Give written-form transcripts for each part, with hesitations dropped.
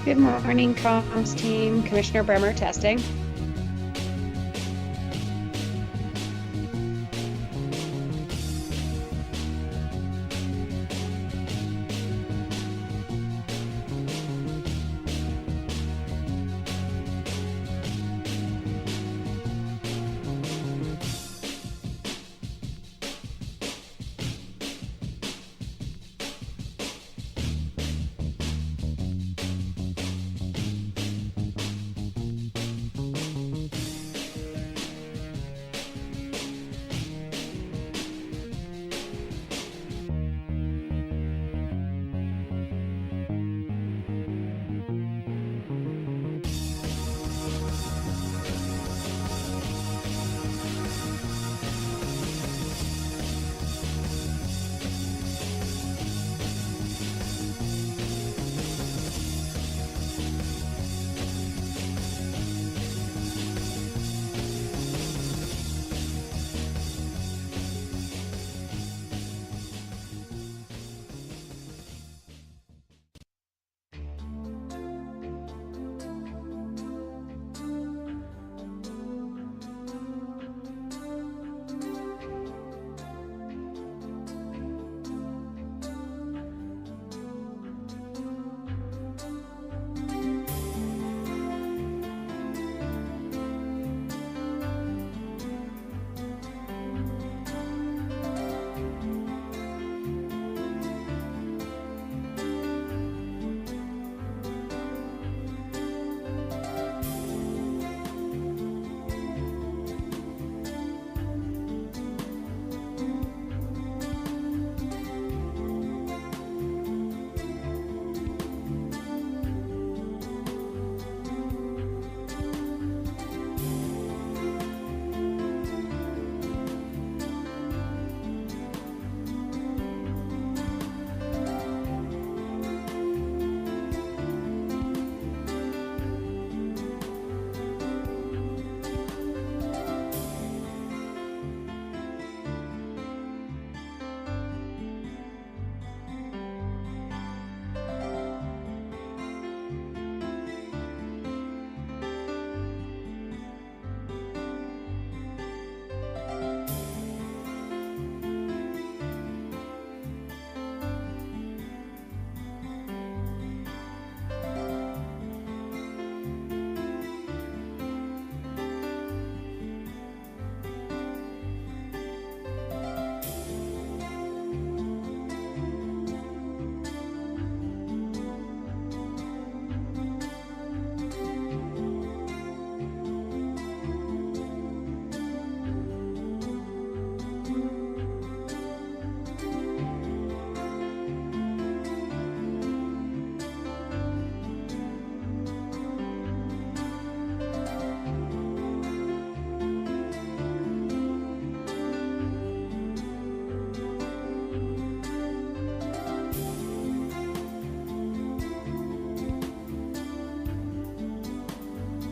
Good morning, comms team. Commissioner Bremer testing.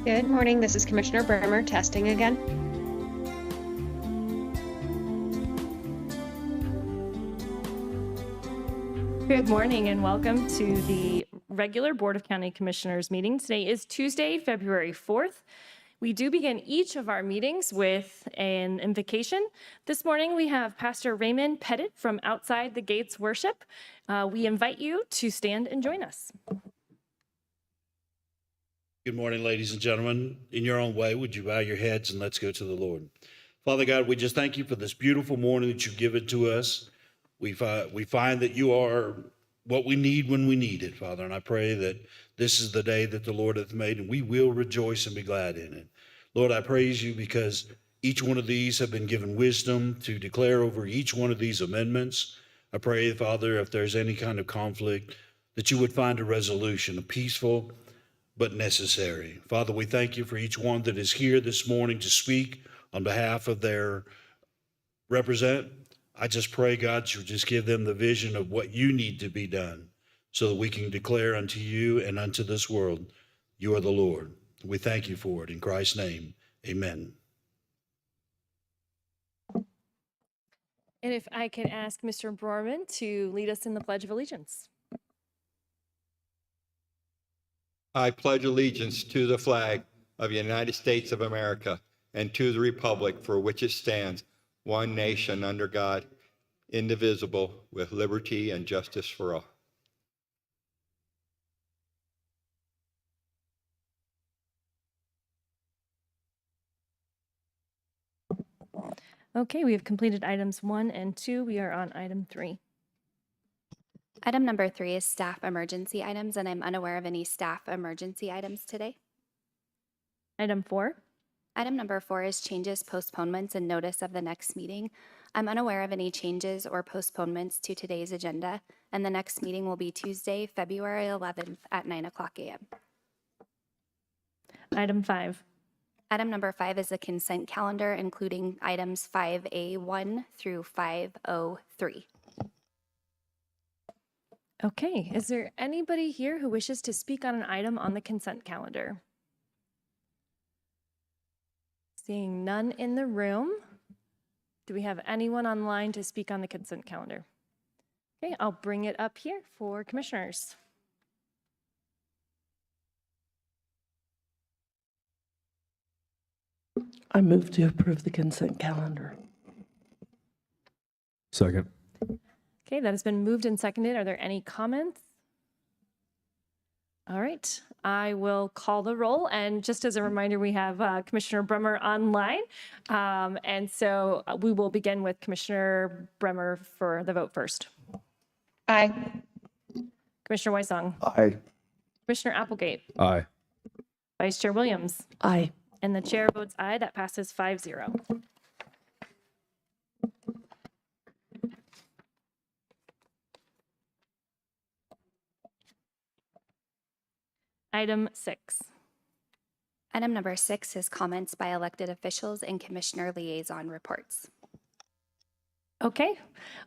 Good morning. This is Commissioner Bremer testing again. Good morning and welcome to the regular Board of County Commissioners meeting. Today is Tuesday, February 4th. We do begin each of our meetings with an invocation. This morning we have Pastor Raymond Pettit from Outside the Gates Worship. We invite you to stand and join us. Good morning, ladies and gentlemen. In your own way, would you bow your heads and let's go to the Lord. Father God, we just thank you for this beautiful morning that you've given to us. We find that you are what we need when we need it, Father. And I pray that this is the day that the Lord hath made, and we will rejoice and be glad in it. Lord, I praise you because each one of these have been given wisdom to declare over each one of these amendments. I pray, Father, if there's any kind of conflict, that you would find a resolution, a peaceful but necessary. Father, we thank you for each one that is here this morning to speak on behalf of their represent. I just pray, God, you just give them the vision of what you need to be done so that we can declare unto you and unto this world, you are the Lord. We thank you for it. In Christ's name, amen. And if I could ask Mr. Brorman to lead us in the Pledge of Allegiance. I pledge allegiance to the flag of the United States of America and to the republic for which it stands, one nation under God, indivisible, with liberty and justice for all. Okay, we have completed items 1 and 2. We are on item 3. Item number 3 is staff emergency items, and I'm unaware of any staff emergency items today. Item 4. Item number 4 is changes, postponements, and notice of the next meeting. I'm unaware of any changes or postponements to today's agenda, and the next meeting will be Tuesday, February 11th at 9:00 a.m. Item 5. Item number 5 is the consent calendar, including items 5A1 through 503. Okay, is there anybody here who wishes to speak on an item on the consent calendar? Seeing none in the room, do we have anyone online to speak on the consent calendar? Okay, I'll bring it up here for commissioners. I move to approve the consent calendar. Second. Okay, that has been moved and seconded. Are there any comments? All right, I will call the roll. And just as a reminder, we have Commissioner Bremer online. And so we will begin with Commissioner Bremer for the vote first. Aye. Commissioner Weissong. Aye. Commissioner Applegate. Aye. Vice Chair Williams. Aye. And the chair votes aye. That passes 5-0. Item 6. Item number 6 is comments by elected officials and commissioner liaison reports. Okay,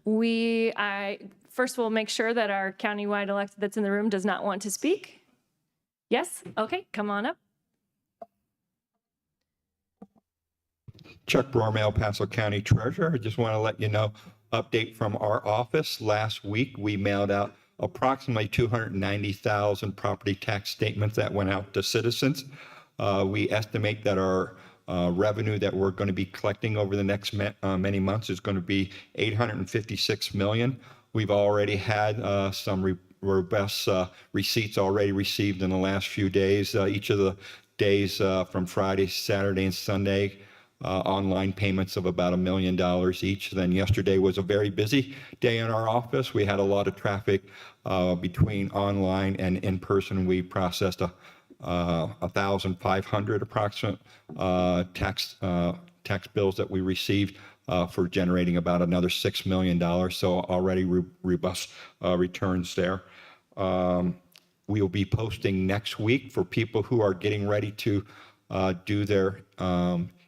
I first will make sure that our countywide elected that's in the room does not want to speak. Yes? Okay, come on up. Chuck Broerm, El Paso County Treasurer. I just want to let you know, update from our office. Last week, we mailed out approximately 290,000 property tax statements that went out to citizens. We estimate that our revenue that we're going to be collecting over the next many months is going to be $856 million. We've already had some robust receipts already received in the last few days. Each of the days from Friday, Saturday, and Sunday, online payments of about $1 million each. Then yesterday was a very busy day in our office. We had a lot of traffic between online and in person. We processed 1,500 approximate tax bills that we received for generating about another $6 million. So already robust returns there. We will be posting next week for people who are getting ready to do their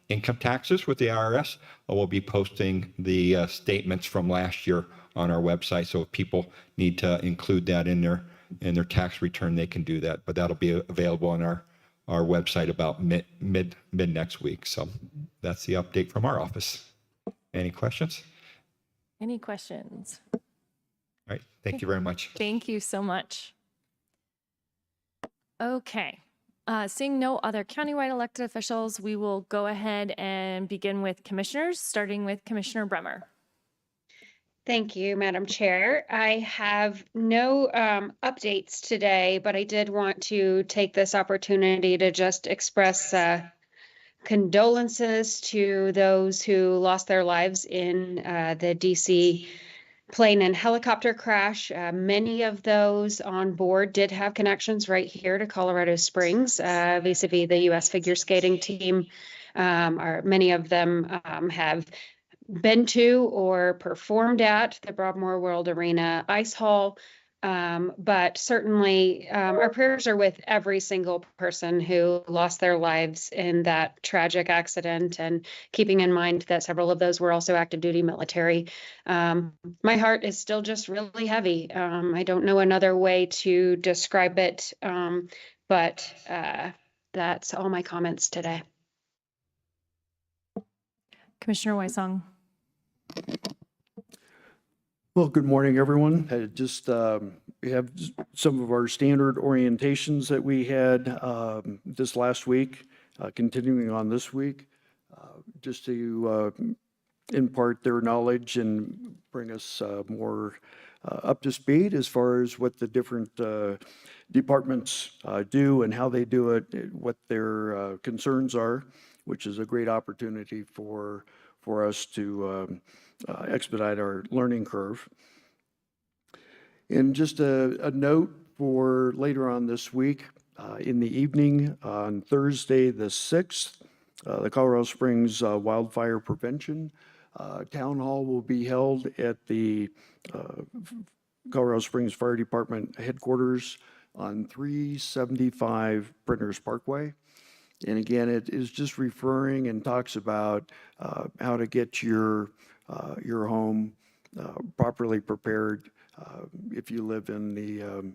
income taxes with the IRS. We'll be posting the statements from last year on our website. So if people need to include that in their tax return, they can do that. But that'll be available on our website about mid next week. So that's the update from our office. Any questions? Any questions? All right. Thank you very much. Thank you so much. Okay. Seeing no other countywide elected officials, we will go ahead and begin with commissioners, starting with Commissioner Bremer. Thank you, Madam Chair. I have no updates today, but I did want to take this opportunity to just express condolences to those who lost their lives in the DC plane and helicopter crash. Many of those on board did have connections right here to Colorado Springs, vis-a-vis the U.S. figure skating team. Many of them have been to or performed at the Broadmoor World Arena Ice Hall. But certainly our prayers are with every single person who lost their lives in that tragic accident, and keeping in mind that several of those were also active duty military. My heart is still just really heavy. I don't know another way to describe it, but that's all my comments today. Commissioner Weissong. Well, good morning, everyone. I just We have some of our standard orientations that we had this last week, continuing on this week, just to impart their knowledge and bring us more up to speed as far as what the different departments do and how they do it, what their concerns are, which is a great opportunity for us to expedite our learning curve. And just a note for later on this week, in the evening on Thursday the 6th, the Colorado Springs Wildfire Prevention Town Hall will be held at the Colorado Springs Fire Department headquarters on 375 Printers Parkway. And again, it is just referring and talks about how to get your home properly prepared if you live in the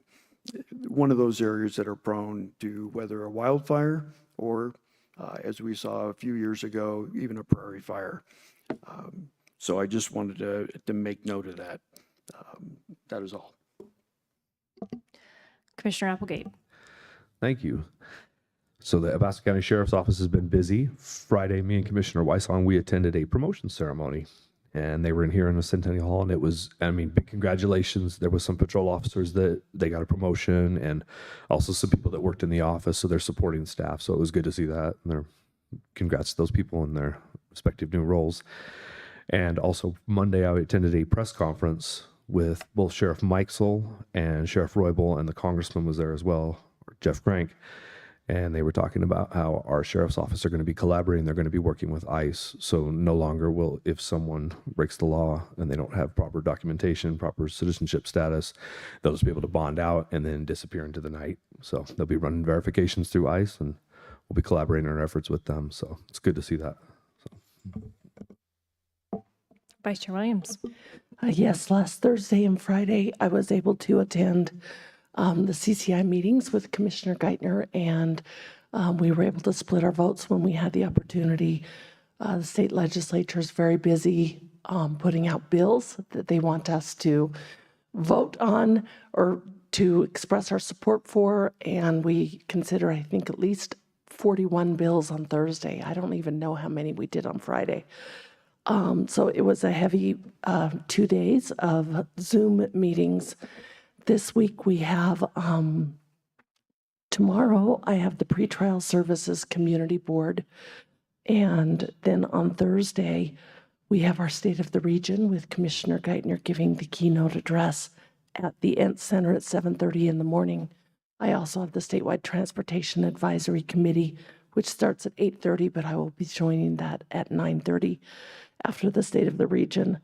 one of those areas that are prone to whether a wildfire or, as we saw a few years ago, even a prairie fire. So I just wanted to make note of that. That is all. Commissioner Applegate. Thank you. So the Athabasca County Sheriff's Office has been busy. Friday, me and Commissioner Weissong, we attended a promotion ceremony, and they were in here in the Centennial Hall, and it was, I mean, big congratulations. There was some patrol officers that they got a promotion, and also some people that worked in the office, so they're supporting staff. So it was good to see that. And congrats to those people in their respective new roles. And also Monday, I attended a press conference with both Sheriff Mikesell and Sheriff Roybal, and the congressman was there as well, Jeff Crank. And they were talking about how our sheriff's office are going to be collaborating. They're going to be working with ICE. So no longer will, if someone breaks the law and they don't have proper documentation, proper citizenship status, they'll just be able to bond out and then disappear into the night. So they'll be running verifications through ICE, and we'll be collaborating in our efforts with them. So it's good to see that. Vice Chair Williams. Yes, last Thursday and Friday, I was able to attend the CCI meetings with Commissioner Geithner, and we were able to split our votes when we had the opportunity. The state legislature is very busy putting out bills that they want us to vote on or to express our support for, and we consider, I think, at least 41 bills on Thursday. I don't even know how many we did on Friday. So it was a heavy 2 days of Zoom meetings. This week we have, tomorrow I have the Pretrial Services Community Board. And then on Thursday, we have our State of the Region with Commissioner Geithner giving the keynote address at the Ent Center at 7:30 in the morning. I also have the Statewide Transportation Advisory Committee, which starts at 8:30, but I will be joining that at 9:30 after the State of the Region.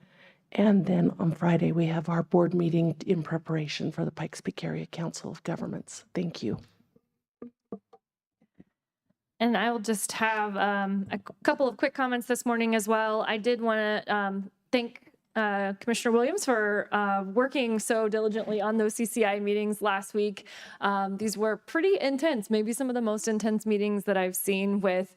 And then on Friday, we have our board meeting in preparation for the Pikes Peak Area Council of Governments. Thank you. And I will just have a couple of quick comments this morning as well. I did want to thank Commissioner Williams for working so diligently on those CCI meetings last week. These were pretty intense, maybe some of the most intense meetings that I've seen, with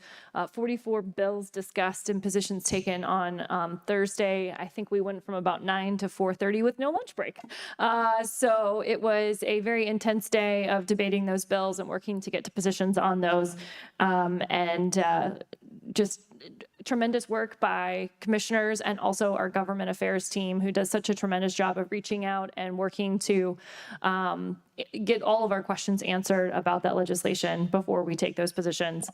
44 bills discussed and positions taken on Thursday. I think we went from about 9 to 4:30 with no lunch break. So it was a very intense day of debating those bills and working to get to positions on those. Just tremendous work by commissioners and also our government affairs team, who does such a tremendous job of reaching out and working to get all of our questions answered about that legislation before we take those positions.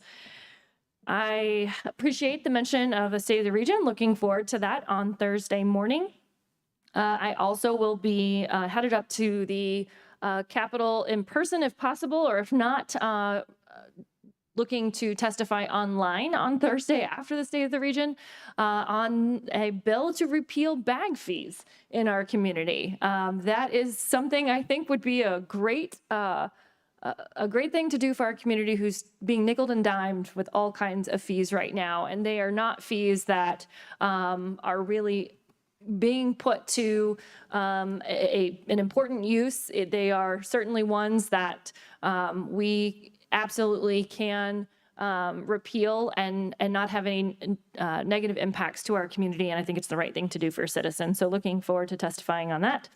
I appreciate the mention of a State of the Region. Looking forward to that on Thursday morning. I also will be headed up to the Capitol in person if possible, or if not, looking to testify online on Thursday after the State of the Region on a bill to repeal bag fees in our community. That is something I think would be a great thing to do for our community, who's being nickeled and dimed with all kinds of fees right now. And they are not fees that are really being put to an important use. They are certainly ones that we absolutely can repeal and not have any negative impacts to our community. And I think it's the right thing to do for citizens. So looking forward to testifying on that.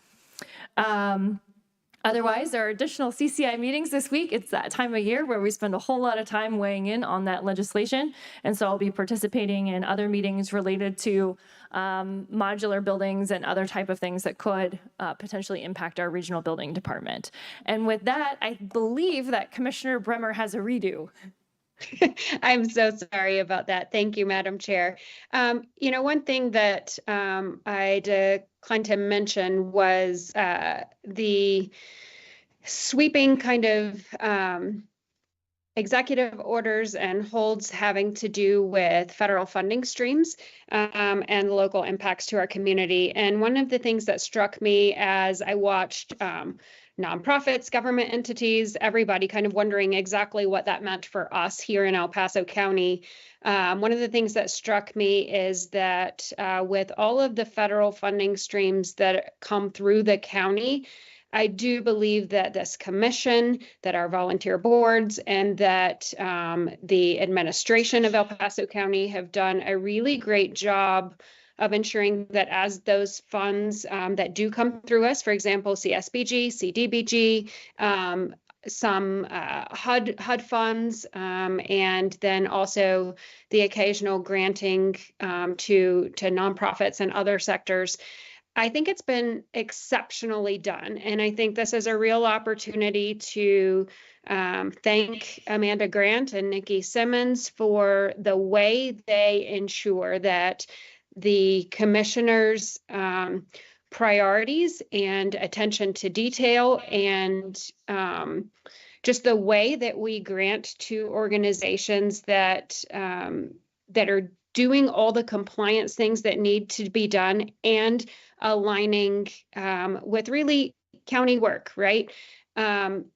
Otherwise, there are additional CCI meetings this week. It's that time of year where we spend a whole lot of time weighing in on that legislation. And so I'll be participating in other meetings related to modular buildings and other type of things that could potentially impact our regional building department. And with that, I believe that Commissioner Bremer has a redo. I'm so sorry about that. Thank you, Madam Chair. One thing that I declined to mention was the sweeping kind of executive orders and holds having to do with federal funding streams and local impacts to our community. And one of the things that struck me as I watched nonprofits, government entities, everybody kind of wondering exactly what that meant for us here in El Paso County. One of the things that struck me is that with all of the federal funding streams that come through the county, I do believe that this commission, that our volunteer boards, and that the administration of El Paso County have done a really great job of ensuring that as those funds that do come through us, for example, CSBG, CDBG, some HUD funds, and then also the occasional granting to nonprofits and other sectors, I think it's been exceptionally done. And I think this is a real opportunity to thank Amanda Grant and Nikki Simmons for the way they ensure that the commissioners' priorities and attention to detail and just the way that we grant to organizations that are doing all the compliance things that need to be done and aligning with really county work, right?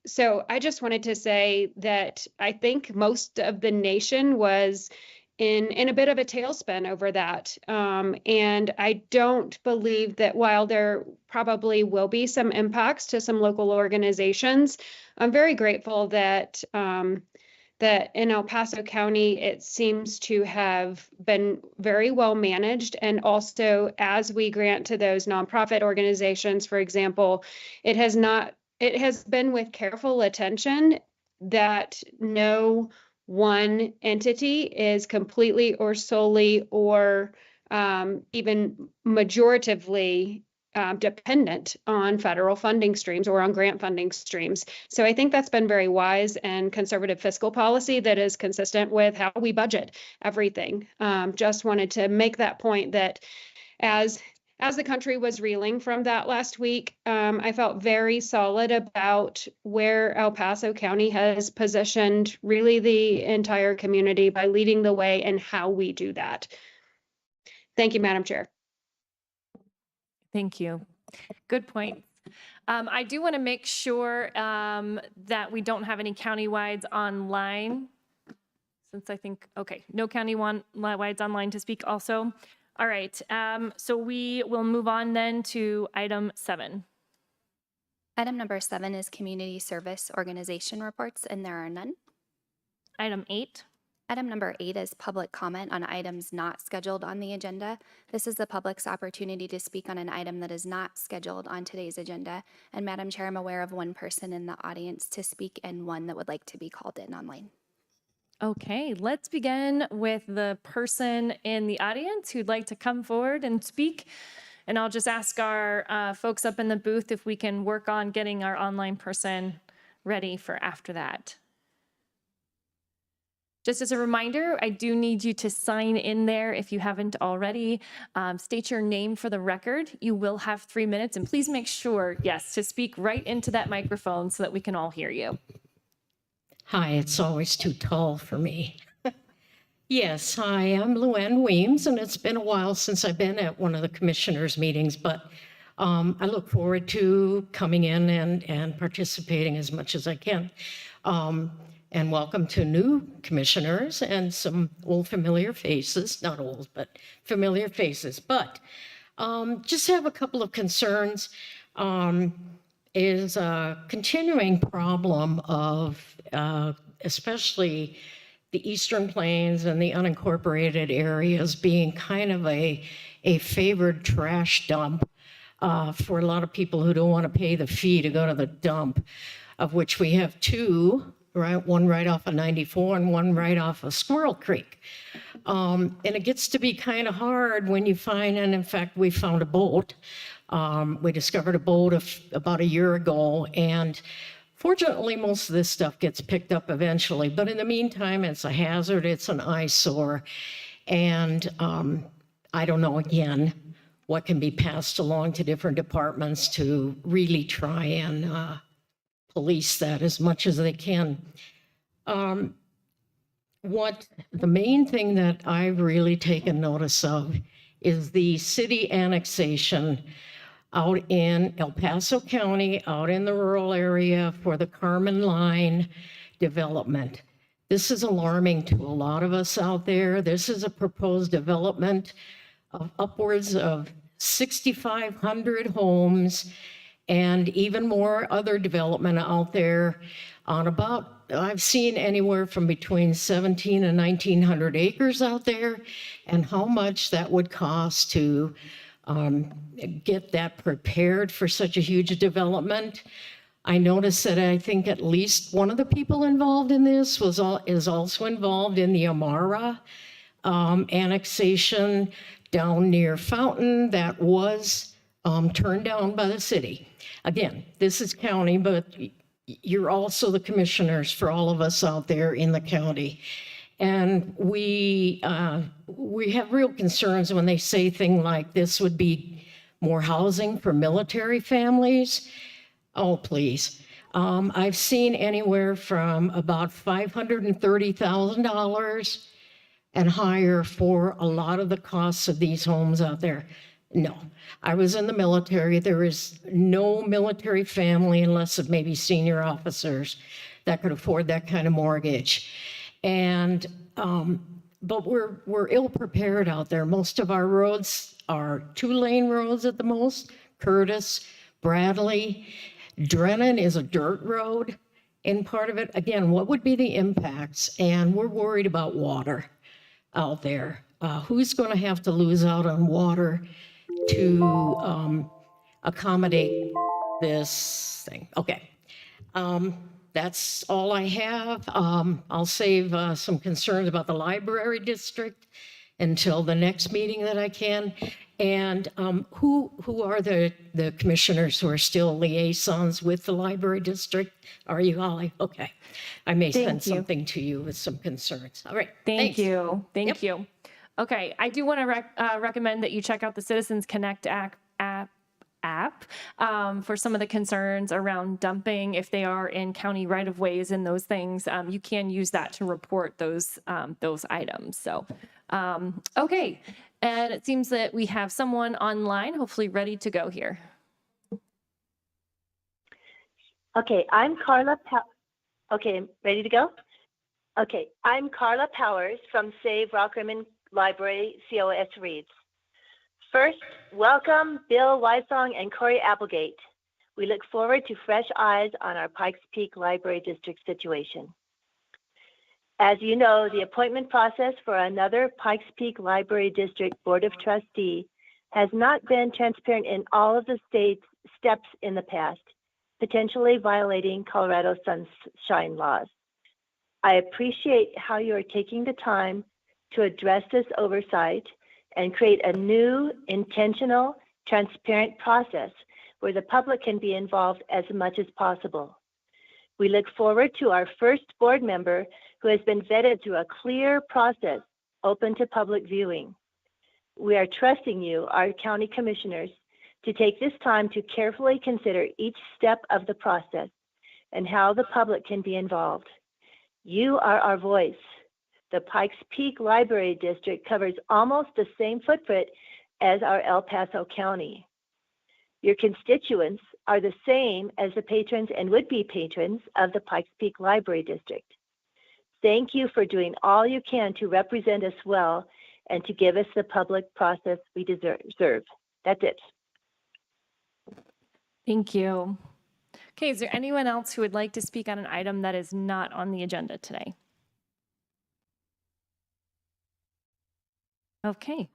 So I just wanted to say that I think most of the nation was in a bit of a tailspin over that. And I don't believe that while there probably will be some impacts to some local organizations, I'm very grateful that that in El Paso County, it seems to have been very well managed. And also, as we grant to those nonprofit organizations, for example, it has been with careful attention that no one entity is completely or solely or even majoritively dependent on federal funding streams or on grant funding streams. So I think that's been very wise and conservative fiscal policy that is consistent with how we budget everything. Just wanted to make that point that as the country was reeling from that last week, I felt very solid about where El Paso County has positioned really the entire community by leading the way and how we do that. Thank you, Madam Chair. Thank you. Good point. I do want to make sure that we don't have any county-wides online, since I think, okay, no county-wides online to speak also. All right, so we will move on then to item 7. Item number 7 is community service organization reports, and there are none. Item 8. Item number 8 is public comment on items not scheduled on the agenda. This is the public's opportunity to speak on an item that is not scheduled on today's agenda. And Madam Chair, I'm aware of one person in the audience to speak and one that would like to be called in online. Okay, let's begin with the person in the audience who'd like to come forward and speak. And I'll just ask our folks up in the booth if we can work on getting our online person ready for after that. Just as a reminder, I do need you to sign in there if you haven't already. State your name for the record. You will have 3 minutes, and please make sure, yes, to speak right into that microphone so that we can all hear you. Hi, it's always too tall for me. Yes, hi, I'm Luann Weems, and it's been a while since I've been at one of the commissioners' meetings, but I look forward to coming in and participating as much as I can. And welcome to new commissioners and some old familiar faces, not old, but familiar faces. But just have a couple of concerns. Is a continuing problem of especially the Eastern Plains and the unincorporated areas being kind of a favored trash dump for a lot of people who don't want to pay the fee to go to the dump, of which we have two, right? One right off of 94 and one right off of Squirrel Creek. And it gets to be kind of hard when you find, and in fact, we found a boat. We discovered a boat about a year ago, and fortunately, most of this stuff gets picked up eventually. But in the meantime, it's a hazard, it's an eyesore. And I don't know, again, what can be passed along to different departments to really try and police that as much as they can. What the main thing that I've really taken notice of is the city annexation out in El Paso County, out in the rural area for the Carmen Line development. This is alarming to a lot of us out there. This is a proposed development of upwards of 6,500 homes and even more other development out there on about, I've seen anywhere from between 17 and 1,900 acres out there, and how much that would cost to get that prepared for such a huge development. I noticed that I think at least one of the people involved in this is also involved in the Amara annexation down near Fountain that was turned down by the city. Again, this is county, but you're also the commissioners for all of us out there in the county. And we have real concerns when they say things like this would be more housing for military families. Oh, please. I've seen anywhere from about $530,000 and higher for a lot of the costs of these homes out there. No, I was in the military. There is no military family, unless of maybe senior officers, that could afford that kind of mortgage. And, but we're ill prepared out there. Most of our roads are 2-lane roads at the most. Curtis, Bradley, Drennan is a dirt road in part of it. Again, what would be the impacts? And we're worried about water out there. Who's going to have to lose out on water to accommodate this thing? Okay. That's all I have. I'll save some concerns about the library district until the next meeting that I can. And who are the commissioners who are still liaisons with the library district? Are you, Holly? Okay. I may send something to you with some concerns. All right. Thank Thanks. you. Thank you. Okay, I do want to recommend that you check out the Citizens Connect app for some of the concerns around dumping. If they are in county right-of-ways and those things, you can use that to report those items. So, okay, and it seems that we have someone online, hopefully ready to go here. Okay, I'm Carla. Okay, ready to go? Okay, I'm Carla Powers from Save Rockrimmon Library, COS Reads. First, welcome Bill Wysong and Corey Applegate. We look forward to fresh eyes on our Pikes Peak Library District situation. As you know, the appointment process for another Pikes Peak Library District Board of Trustee has not been transparent in all of the state's steps in the past, potentially violating Colorado sunshine laws. I appreciate how you are taking the time to address this oversight and create a new, intentional, transparent process where the public can be involved as much as possible. We look forward to our first board member who has been vetted through a clear process open to public viewing. We are trusting you, our county commissioners, to take this time to carefully consider each step of the process and how the public can be involved. You are our voice. The Pikes Peak Library District covers almost the same footprint as our El Paso County. Your constituents are the same as the patrons and would-be patrons of the Pikes Peak Library District. Thank you for doing all you can to represent us well and to give us the public process we deserve. That's it. Thank you. Okay, is there anyone else who would like to speak on an item that is not on the agenda today? Okay,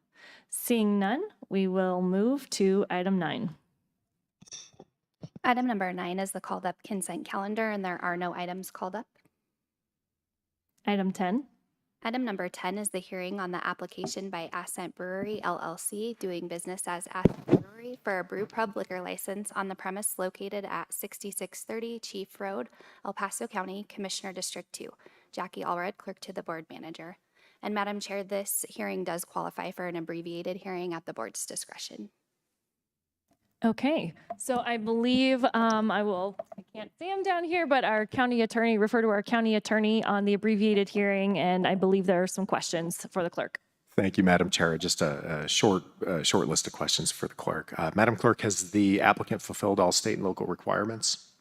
seeing none, we will move to item 9. Item number 9 is the called up consent calendar, and there are no items called up. Item 10. Item number 10 is the hearing on the application by Ascent Brewery LLC, doing business as Ascent Brewery, for a brew pub liquor license on the premise located at 6630 Chief Road, El Paso County, Commissioner District 2. Jackie Allred, clerk to the board manager. And Madam Chair, this hearing does qualify for an abbreviated hearing at the board's discretion. Okay, so I believe I can't see him down here, but our county attorney, refer to our county attorney on the abbreviated hearing, and I believe there are some questions for the clerk. Thank you, Madam Chair. Just a short list of questions for the clerk. Madam Clerk, has the applicant fulfilled all state and local requirements?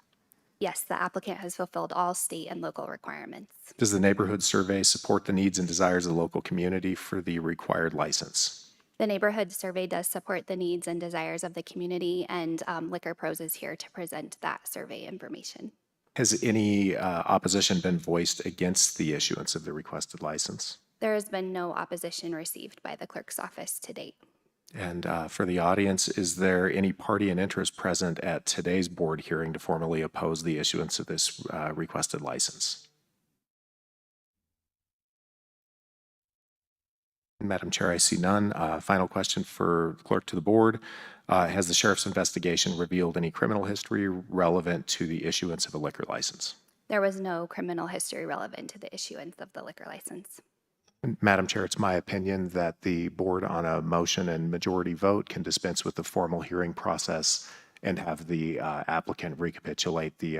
Yes, the applicant has fulfilled all state and local requirements. Does the neighborhood survey support the needs and desires of the local community for the required license? The neighborhood survey does support the needs and desires of the community, and Liquor Pros is here to present that survey information. Has any opposition been voiced against the issuance of the requested license? There has been no opposition received by the clerk's office to date. And for the audience, is there any party and interest present at today's board hearing to formally oppose the issuance of this requested license? Madam Chair, I see none. Final question for clerk to the board. Has the sheriff's investigation revealed any criminal history relevant to the issuance of a liquor license? There was no criminal history relevant to the issuance of the liquor license. Madam Chair, it's my opinion that the board on a motion and majority vote can dispense with the formal hearing process and have the applicant recapitulate the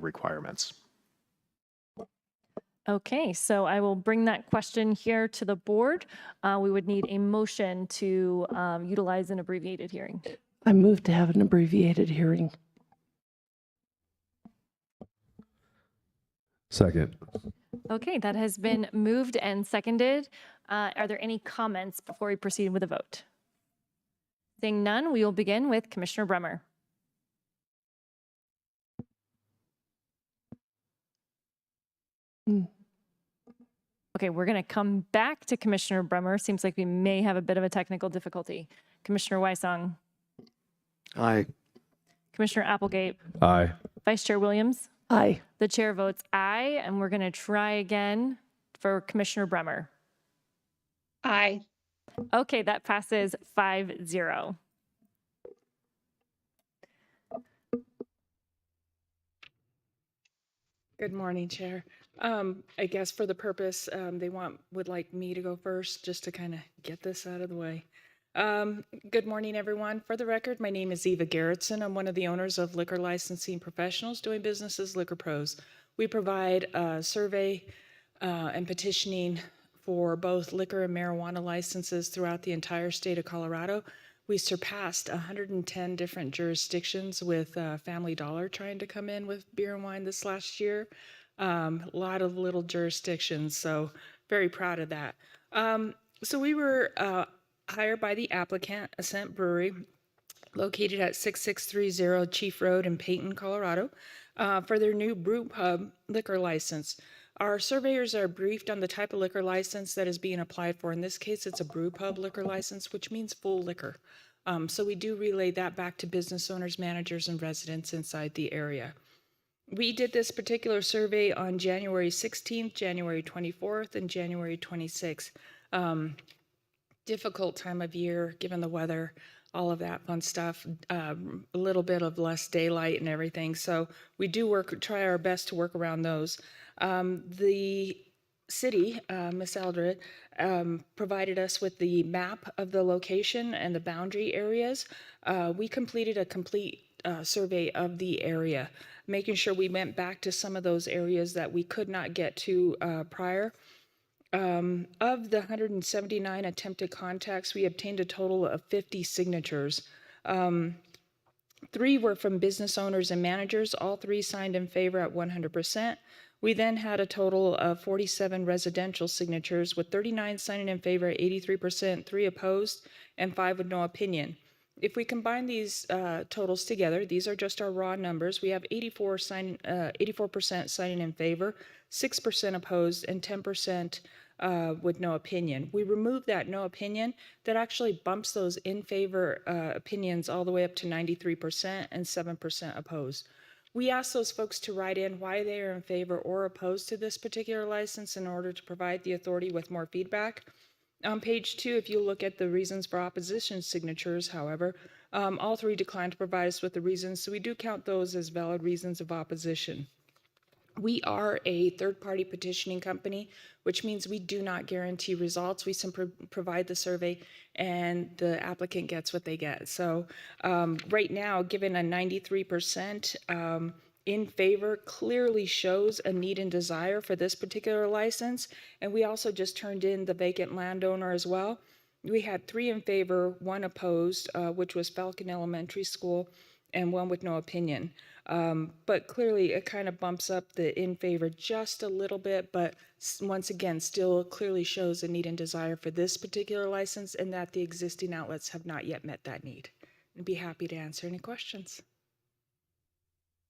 requirements. Okay, so I will bring that question here to the board. We would need a motion to utilize an abbreviated hearing. I move to have an abbreviated hearing. Second. Okay, that has been moved and seconded. Are there any comments before we proceed with a vote? Seeing none, we will begin with Commissioner Bremer. Okay, we're going to come back to Commissioner Bremer. Seems like we may have a bit of a technical difficulty. Commissioner Weissong. Aye. Commissioner Applegate. Aye. Vice Chair Williams. Aye. The chair votes aye, and we're going to try again for Commissioner Bremer. Aye. Okay, that passes 5-0. Good morning, Chair. I guess for the purpose, they would like me to go first, just to kind of get this out of the way. Good morning, everyone. For the record, my name is Eva Gerritsen. I'm one of the owners of Liquor Licensing Professionals doing business as Liquor Pros. We provide survey and petitioning for both liquor and marijuana licenses throughout the entire state of Colorado. We surpassed 110 different jurisdictions with Family Dollar trying to come in with beer and wine this last year. A lot of little jurisdictions, so very proud of that. So we were hired by the applicant, Ascent Brewery, located at 6630 Chief Road in Peyton, Colorado, for their new brew pub liquor license. Our surveyors are briefed on the type of liquor license that is being applied for. In this case, it's a brew pub liquor license, which means full liquor. So we do relay that back to business owners, managers, and residents inside the area. We did this particular survey on January 16th, January 24th, and January 26th. Difficult time of year, given the weather, all of that fun stuff, a little bit of less daylight and everything. So we do try our best to work around those. The city, Ms. Eldred, provided us with the map of the location and the boundary areas. We completed a complete survey of the area, making sure we went back to some of those areas that we could not get to prior. Of the 179 attempted contacts, we obtained a total of 50 signatures. 3 were from business owners and managers. All 3 signed in favor at 100%. We then had a total of 47 residential signatures, with 39 signing in favor at 83%, 3 opposed, and 5 with no opinion. If we combine these totals together, these are just our raw numbers. We have 84% signing in favor, 6% opposed, and 10% with no opinion. We removed that no opinion. That actually bumps those in favor opinions all the way up to 93% and 7% opposed. We asked those folks to write in why they are in favor or opposed to this particular license in order to provide the authority with more feedback. On page 2, if you look at the reasons for opposition signatures, however, all 3 declined to provide us with the reasons, so we do count those as valid reasons of opposition. We are a third-party petitioning company, which means we do not guarantee results. We simply provide the survey and the applicant gets what they get. So right now, given a 93% in favor clearly shows a need and desire for this particular license. And we also just turned in the vacant landowner as well. We had 3 in favor, 1 opposed, which was Falcon Elementary School, and 1 with no opinion. But clearly it kind of bumps up the in favor just a little bit, but once again, still clearly shows a need and desire for this particular license and that the existing outlets have not yet met that need. I'd be happy to answer any questions.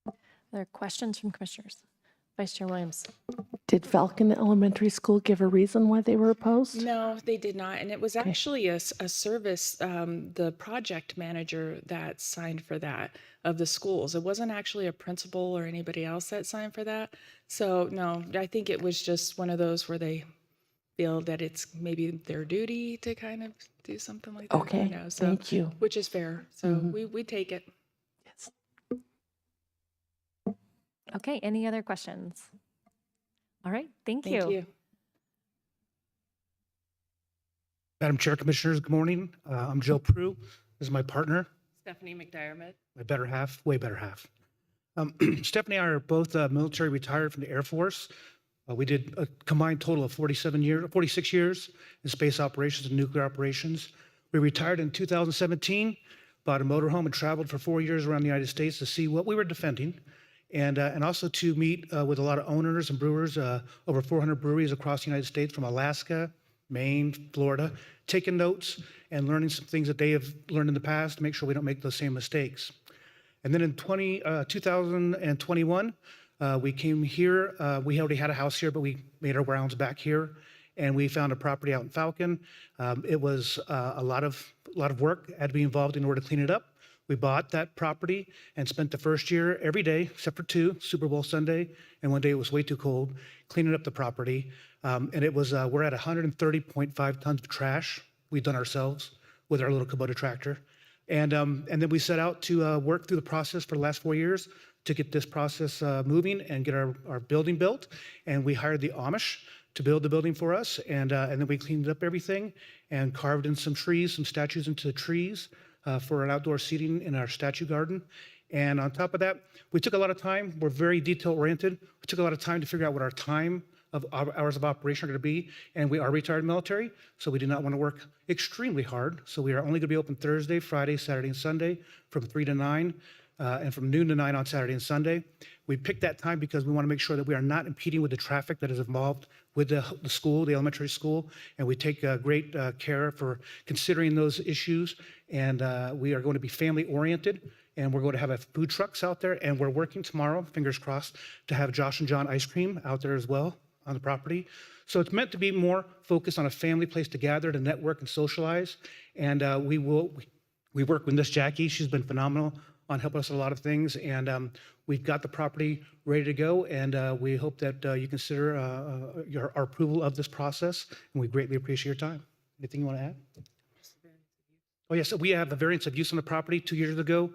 Are there questions from commissioners? Vice Chair Williams. Did Falcon Elementary School give a reason why they were opposed? No, they did not. And it was actually a service, the project manager that signed for that of the schools. It wasn't actually a principal or anybody else that signed for that. So no, I think it was just one of those where they feel that it's maybe their duty to kind of do something like that. Okay, So, thank you. which is fair. So we take it. Yes. Okay, any other questions? All right, thank Thank you. Madam Chair, Commissioners, good morning. I'm Joe Prue. This is my partner, Stephanie McDiarmid. my better half, way better half. Stephanie and I are both military retired from the Air Force. We did a combined total of 46 years in space operations and nuclear operations. We retired in 2017, bought a motorhome and traveled for 4 years around the United States to see what we were defending. And also to meet with a lot of owners and brewers, over 400 breweries across the United States from Alaska, Maine, Florida, taking notes and learning some things that they have learned in the past to make sure we don't make those same mistakes. And then in 2021, we came here. We already had a house here, but we made our rounds back here, and we found a property out in Falcon. It was a lot of work had to be involved in order to clean it up. We bought that property and spent the first year every day, except for 2, Super Bowl Sunday, and one day it was way too cold, cleaning up the property. And it was, we're at 130.5 tons of trash we've done ourselves with our little Kubota tractor. And then we set out to work through the process for the last 4 years to get this process moving and get our building built. And we hired the Amish to build the building for us. And then we cleaned up everything and carved in some trees, some statues into the trees. For an outdoor seating in our statue garden. And on top of that, we took a lot of time. We're very detail oriented. We took a lot of time to figure out what our time of hours of operation are going to be. And we are retired military, so we do not want to work extremely hard. So we are only going to be open Thursday, Friday, Saturday, and Sunday from 3 to 9. And from noon to 9 on Saturday and Sunday. We picked that time because we want to make sure that we are not impeding with the traffic that is involved with the school, the elementary school, and we take great care for considering those issues. And we are going to be family oriented, and we're going to have food trucks out there, and we're working tomorrow, fingers crossed, to have Josh and John ice cream out there as well on the property. So it's meant to be more focused on a family place to gather, to network and socialize. And we work with Miss Jackie. She's been phenomenal on helping us with a lot of things, and we've got the property ready to go, and we hope that you consider our approval of this process, and we greatly appreciate your time. Anything you want to add? Oh, yes, we have a variance of use on the property 2 years ago.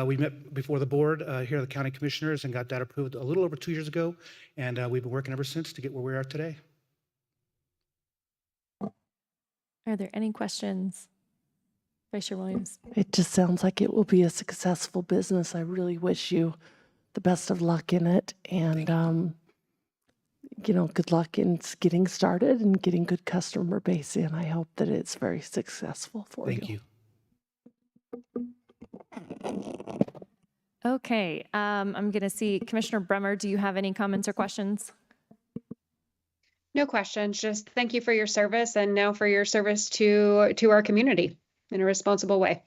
We met before the board here at the county commissioners and got that approved a little over 2 years ago, and we've been working ever since to get where we are today. Are there any questions? Vice Chair Williams. It just sounds like it will be a successful business. I really wish you the best of luck in it. And, good luck in getting started and getting good customer base in. I hope that it's very successful for you. Thank you. Okay, I'm going to see Commissioner Bremer. Do you have any comments or questions? No questions, just thank you for your service and now for your service to our community in a responsible way.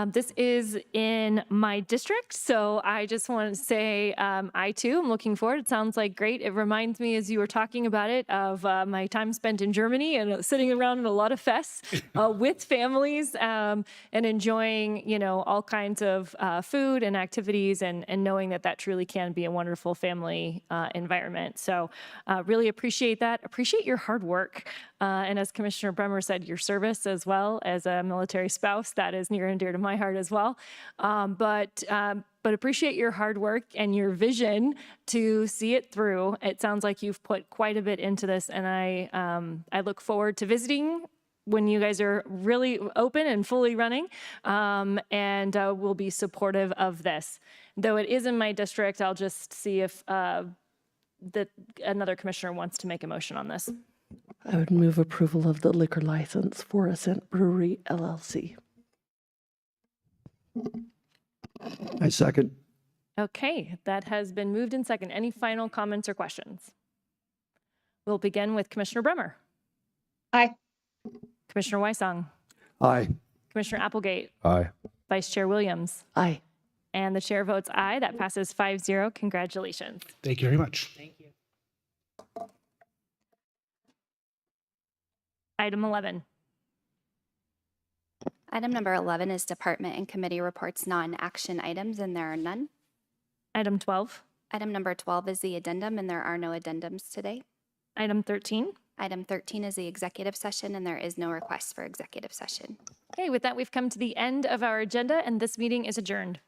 This is in my district, so I just want to say I too am looking forward. It sounds like great. It reminds me, as you were talking about it, of my time spent in Germany and sitting around in a lot of fests with families and enjoying, all kinds of food and activities, and knowing that that truly can be a wonderful family environment. So really appreciate that. Appreciate your hard work. And as Commissioner Bremer said, your service as well as a military spouse, that is near and dear to my heart as well. But appreciate your hard work and your vision to see it through. It sounds like you've put quite a bit into this, and I look forward to visiting when you guys are really open and fully running, and we'll be supportive of this. Though it is in my district, I'll just see if another commissioner wants to make a motion on this. I would move approval of the liquor license for Ascent Brewery LLC. I second. Okay, that has been moved and second. Any final comments or questions? We'll begin with Commissioner Bremer. Aye. Commissioner Weissong. Aye. Commissioner Applegate. Aye. Vice Chair Williams. Aye. And the chair votes aye. That passes 5-0. Congratulations. Thank you very much. Thank you. Item 11. Item number 11 is department and committee reports, non-action items, and there are none. Item 12. Item number 12 is the addendum, and there are no addendums today. Item 13. Item 13 is the executive session, and there is no request for executive session. Okay, with that, we've come to the end of our agenda, and this meeting is adjourned.